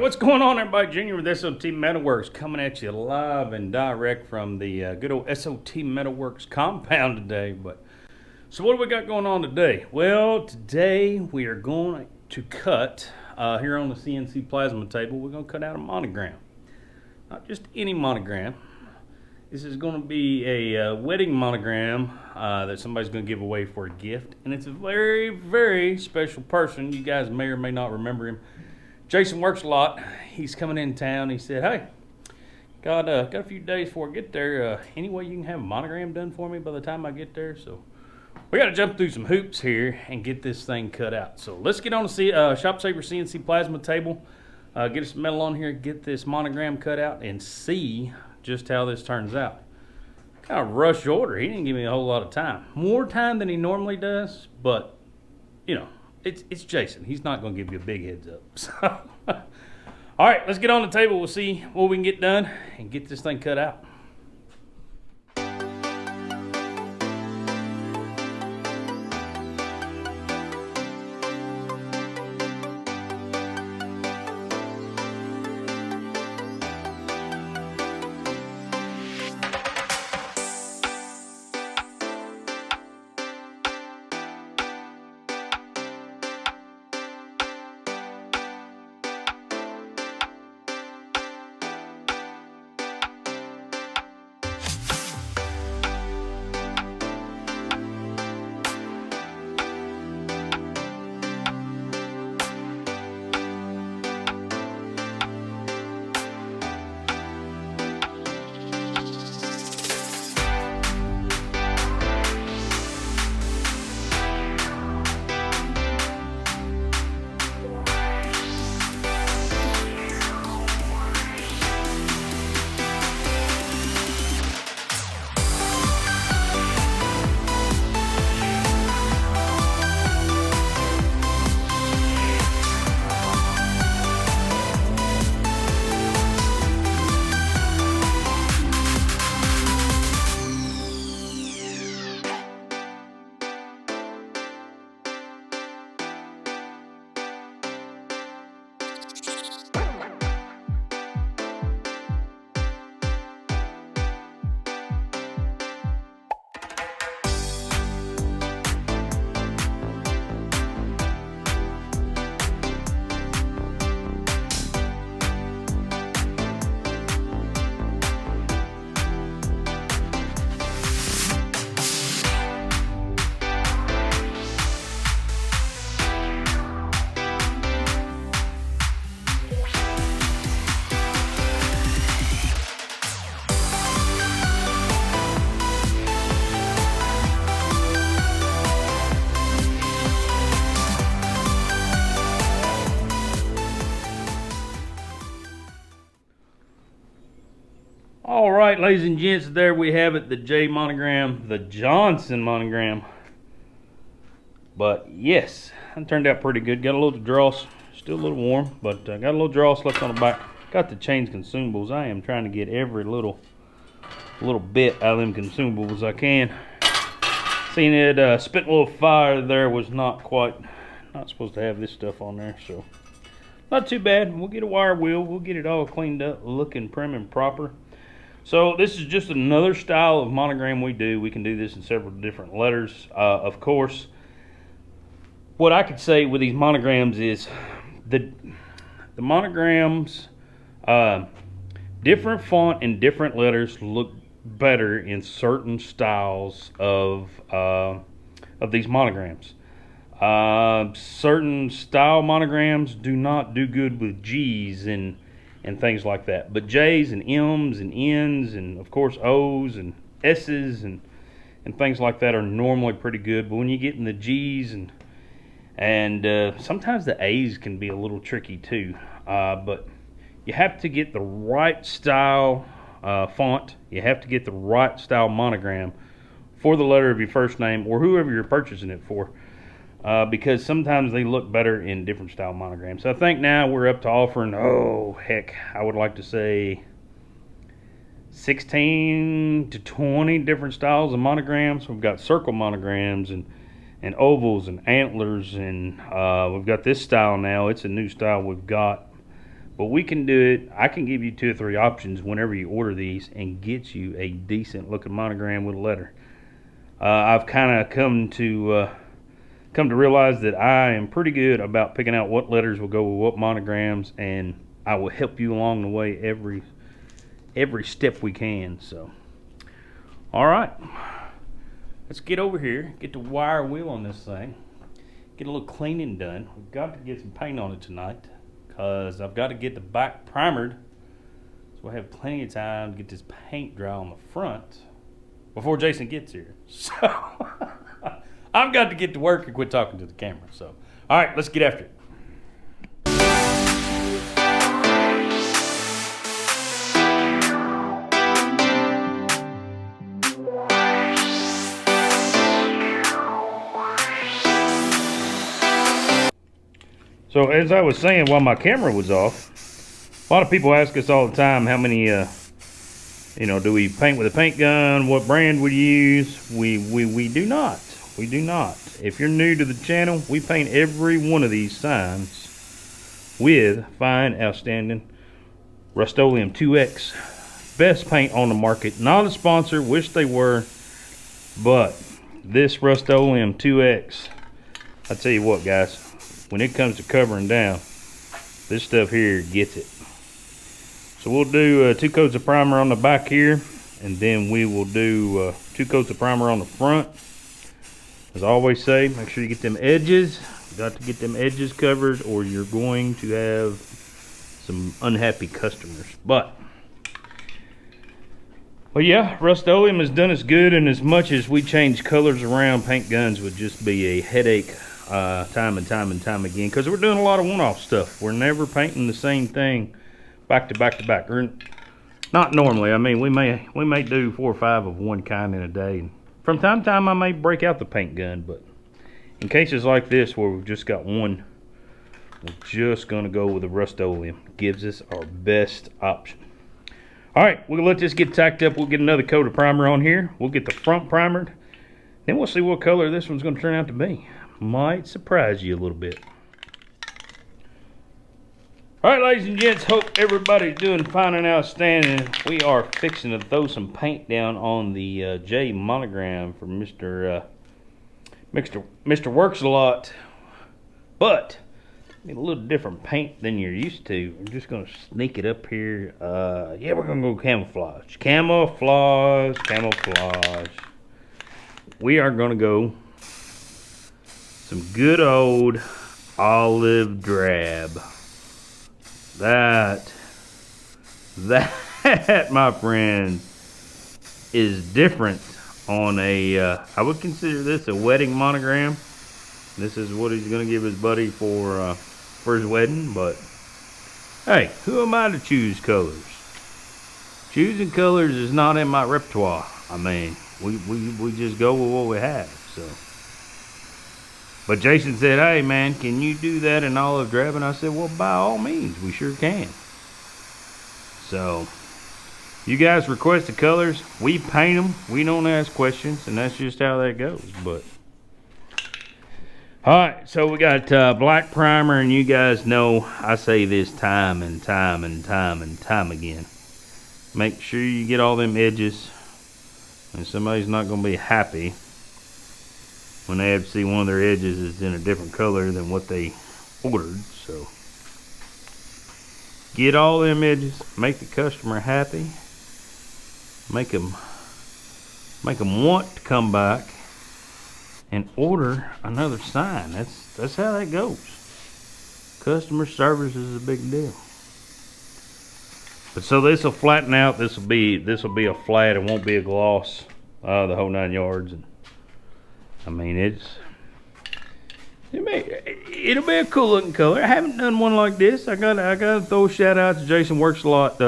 what's going on, everybody? Junior with S.O.T Metalworks coming at you live and direct from the good old S.O.T Metalworks compound today. So what do we got going on today? Well, today we are going to cut, here on the CNC plasma table, we're going to cut out a monogram. Not just any monogram. This is going to be a wedding monogram that somebody's going to give away for a gift. And it's a very, very special person. You guys may or may not remember him. Jasonworksalot. He's coming in town. He said, hey, got a few days before I get there. Any way you can have a monogram done for me by the time I get there? So we got to jump through some hoops here and get this thing cut out. So let's get on the Shopsabre CNC plasma table. Get some metal on here, get this monogram cut out, and see just how this turns out. Kind of rush order. He didn't give me a whole lot of time. More time than he normally does, but, you know, it's Jason. He's not going to give you a big heads up. So, all right, let's get on the table. We'll see what we can get done and get this thing cut out. All right, ladies and gents, there we have it, the J monogram, the Johnson monogram. But yes, it turned out pretty good. Got a little dross, still a little warm, but got a little dross left on the back. Got the change consumables. I am trying to get every little bit out of them consumables I can. Seen it spit a little fire there, was not supposed to have this stuff on there, so not too bad. We'll get a wire wheel, we'll get it all cleaned up, looking prim and proper. So this is just another style of monogram we do. We can do this in several different letters. Of course, what I could say with these monograms is the monograms, different font and different letters look better in certain styles of these monograms. Certain style monograms do not do good with G's and things like that. But J's and M's and N's and of course O's and S's and things like that are normally pretty good. But when you get in the G's and sometimes the A's can be a little tricky too. But you have to get the right style font. You have to get the right style monogram for the letter of your first name or whoever you're purchasing it for. Because sometimes they look better in different style monograms. So I think now we're up to offering, oh heck, I would like to say 16 to 20 different styles of monograms. We've got circle monograms and ovals and antlers, and we've got this style now. It's a new style we've got. But we can do it. I can give you 2 or 3 options whenever you order these and get you a decent looking monogram with a letter. I've kind of come to realize that I am pretty good about picking out what letters will go with what monograms, and I will help you along the way every step we can. So, all right, let's get over here, get the wire wheel on this thing, get a little cleaning done. We've got to get some paint on it tonight, because I've got to get the back primered, so I have plenty of time to get this paint dry on the front before Jason gets here. So I've got to get to work and quit talking to the camera. So, all right, let's get after it. So as I was saying while my camera was off, a lot of people ask us all the time how many, do we paint with a paint gun? What brand we use? We do not. We do not. If you're new to the channel, we paint every one of these signs with fine, outstanding Rust-Oleum 2X. Best paint on the market. Not a sponsor, wish they were, but this Rust-Oleum 2X, I tell you what, guys, when it comes to covering down, this stuff here gets it. So we'll do 2 coats of primer on the back here, and then we will do 2 coats of primer on the front. As I always say, make sure you get them edges. You got to get them edges covered, or you're going to have some unhappy customers. But yeah, Rust-Oleum has done us good, and as much as we change colors around, paint guns would just be a headache time and time again, because we're doing a lot of one-off stuff. We're never painting the same thing back to back to back. Or not normally. I mean, we may do 4 or 5 of one kind in a day. And from time to time, I may break out the paint gun, but in cases like this where we've just got one, we're just gonna go with the Rust-Oleum. Gives us our best option. All right, we'll let this get tacked up. We'll get another coat of primer on here. We'll get the front primered. Then we'll see what color this one's gonna turn out to be. Might surprise you a little bit. All right, ladies and gents, hope everybody's doing fine and outstanding. We are fixing to throw some paint down on the J monogram for Mr. Worksalot, but a little different paint than you're used to. We're just gonna sneak it up here. Yeah, we're gonna go camouflage. We are gonna go some good old olive drab. That, my friend, is different on a, I would consider this a wedding monogram. This is what he's going to give his buddy for his wedding, but hey, who am I to choose colors? Choosing colors is not in my repertoire. I mean, we just go with what we have, so. But Jason said, hey man, can you do that in olive drab? And I said, well, by all means, we sure can. So, you guys request the colors, we paint them, we don't ask questions, and that's just how that goes. But alright, so we got black primer, and you guys know I say this time and time again. Make sure you get all them edges, and somebody's not going to be happy when they have to see one of their edges is in a different color than what they ordered. So get all them edges, make the customer happy, make them want to come back and order another sign. That's how that goes. Customer service is a big deal. But so this will flatten out. This will be a flat. It won't be a gloss. The whole 9 yards. And I mean, it'll be a cool looking color. I haven't done one like this. I gotta throw a shout out to Jasonworksalot.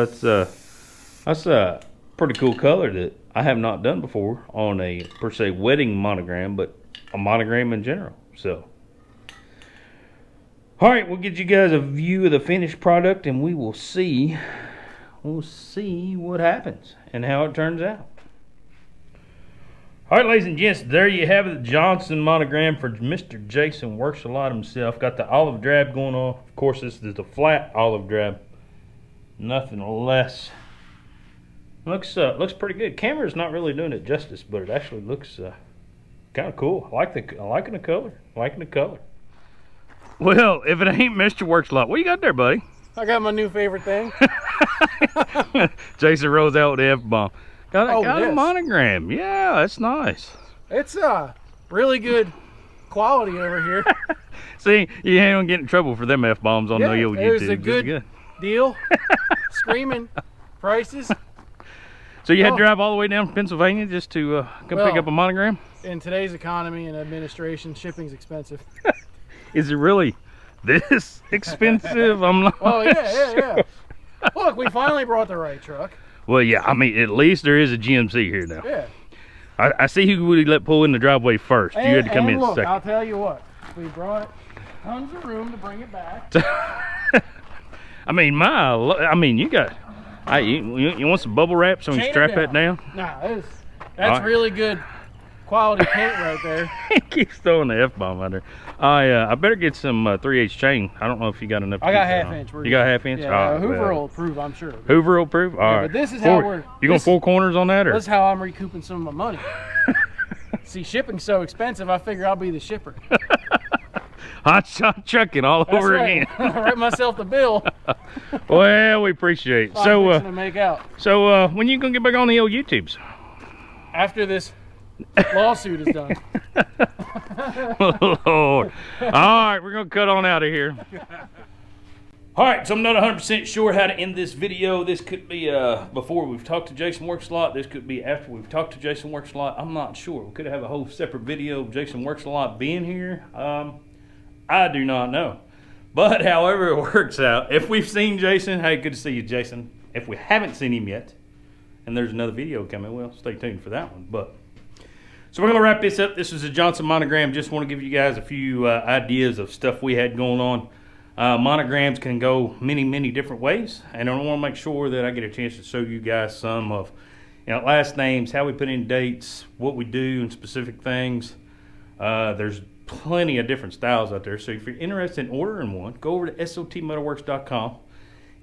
That's a pretty cool color that I have not done before on a per se wedding monogram, but a monogram in general. So, all right, we'll get you guys a view of the finished product, and we'll see what happens and how it turns out. All right, ladies and gents, there you have it, the Johnson monogram for Mr. Jasonworksalot himself. Got the olive drab going on. Of course, this is the flat olive drab. Nothing less. Looks pretty good. Camera's not really doing it justice, but it actually looks kind of cool. I'm liking the color. Liking the color. Well, if it ain't Mr. Worksalot, what you got there, buddy? I got my new favorite thing. Jason rolls out with the F-bomb. Got a this. monogram. Yeah, that's nice. It's really good quality over here. See, you ain't gonna get in trouble for them F-bombs on the old YouTube. It was a good deal. Screaming prices. So you had to drive all the way down from Pennsylvania just to come pick up a monogram? In today's economy and administration, shipping's expensive. Is it really this expensive? I'm not yeah. Look, we finally brought the right truck. Well, yeah, I mean, at least there is a GMC here now. Yeah. I see who would let pull in the driveway first. You had to come in look, second. I'll tell you what, we brought tons of room to bring it back. I mean, you got, you want some bubble wrap so you can strap that down? Nah, that's really good quality paint right there. He keeps throwing the F-bomb out there. I better get some 3/8 chain. I don't know if you got enough. I got half inch. You got half inch? Yeah, Hoover will approve, I'm sure. Hoover will approve? All right. But this is how we're... You going 4 corners on that? Or? This is how I'm recouping some of my money. See, shipping's so expensive, I figure I'll be the shipper. Hot shot trucking all over again. Write myself the bill. Well, we appreciate it. So, to make out. So, when you gonna get back on the old YouTubes? After this lawsuit is done. Lord. All right, we're gonna cut on out of here. All right, so I'm not 100% sure how to end this video. This could be before we've talked to Jasonworksalot. This could be after we've talked to Jasonworksalot. I'm not sure. We could have a whole separate video of Jasonworksalot being here. I do not know. But however it works out, if we've seen Jason, hey, good to see you, Jason. If we haven't seen him yet, and there's another video coming, well, stay tuned for that one. But so we're going to wrap this up. This was a Johnson monogram. Just want to give you guys a few ideas of stuff we had going on. Monograms can go many different ways, and I want to make sure that I get a chance to show you guys some of, last names, how we put in dates, what we do, and specific things. There's plenty of different styles out there, so if you're interested in ordering one, go over to SOTmetalworks.com,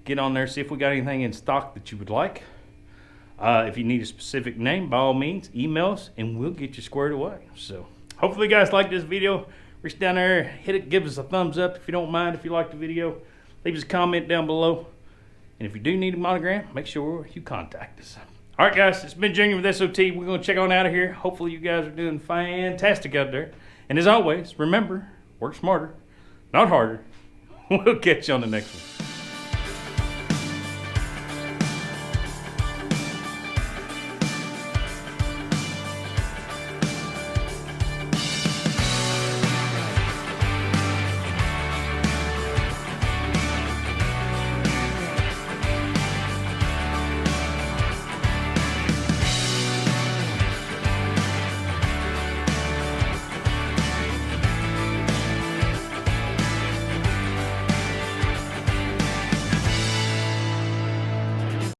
get on there, see if we got anything in stock that you would like. If you need a specific name, by all means, email us, and we'll get you squared away. So hopefully you guys like this video. Reach down there, hit it, give us a thumbs up if you don't mind. If you like the video, leave us a comment down below. And if you do need a monogram, make sure you contact us. All right, guys, it's been Junior with S.O.T. We're going to check on out of here. Hopefully you guys are doing fantastic out there. And as always, remember, work smarter, not harder. We'll catch you on the next one.